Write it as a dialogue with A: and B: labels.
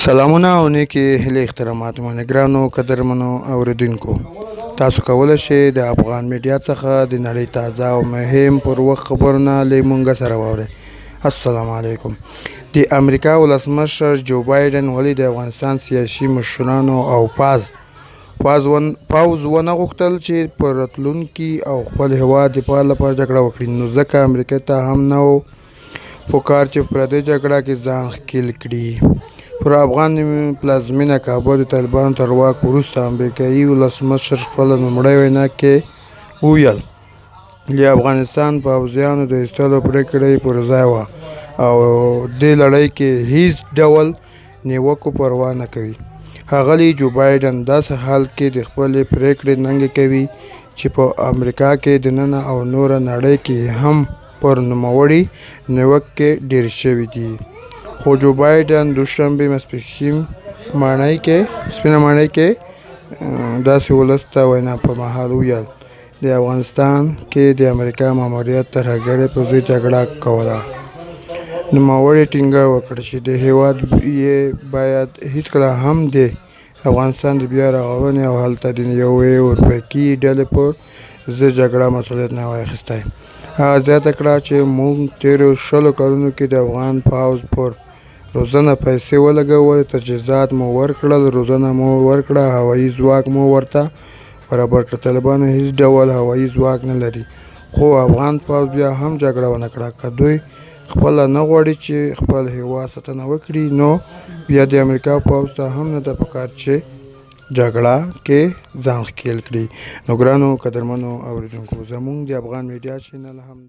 A: سلامونه او نیکې هیلې احترامات مو ګرانو قدرمنو اوریدونکو، تاسو کولی شئ د افغان میډیا څخه د نړۍ تازه او مهم پر وخت خبرونه له مونږ سره واورئ. السلام علیکم. د امریکا ولسمشر جو بایدن ولې د افغانستان سیاسي مشرانو او پوځ ونه غوښتل چې په راتلونکي او خپل هیواد دفاع لپاره جګړه وکړي، نو ځکه امریکا ته هم نه و پکار چې پردۍ جګړه کې ځان ښکېل کړي. پر افغان پلازمینه کابل د طالبانو تر واک وروسته امریکایي ولسمشر خپله لومړۍ وینا کې وویل د افغانستان پوځیانو د ایستلو پرېکړه یې پر ځای وه او دې لړۍ کې هیڅ ډول نیوکو پروا نه کوي. ښاغلي جو بایدن داسې حال کې د خپلې پرېکړې ننګه کوي چې په امریکا کې دننه او نوره نړۍ کې هم پر نوموړي نیوکې ډېرې شوې دي. خو جو بایدن دوشنبه ماسپښین سپینه ماڼۍ کې داسې ولس ته وینا پر مهال وویل د افغانستان کې د امریکا ماموریت ترهګرۍ په ضد جګړه کوله. نوموړي ټینګار وکړ چې د هیواد یې باید هیڅکله هم د افغانستان د بیا رغونې او هلته د یوې اروپایي ډلې پر ضد جګړه مسؤلیت نه وای اخیستی. هغه زیاته کړه چې موږ تېرو 20 کلونو کې د افغان پوځ پر روزنه پیسې ولګولې، تجهیزات مو ورکړل، روزنه مو ورکړه، هوایي ځواک مو ورته برابر کړ. طالبانو هیڅ ډول هوایي ځواک نه لري، خو افغان پوځ بیا هم جګړه ونه کړه. که دوی خپله نه غواړي چې خپل هیواد ساتنه وکړي، نو بیا د امریکا پوځ ته هم نه ده پکار چې جګړه کې ځان ښکېل کړي. نو ګرانو قدرمنو اوریدونکو، زموږ د افغان میډیا چینل هم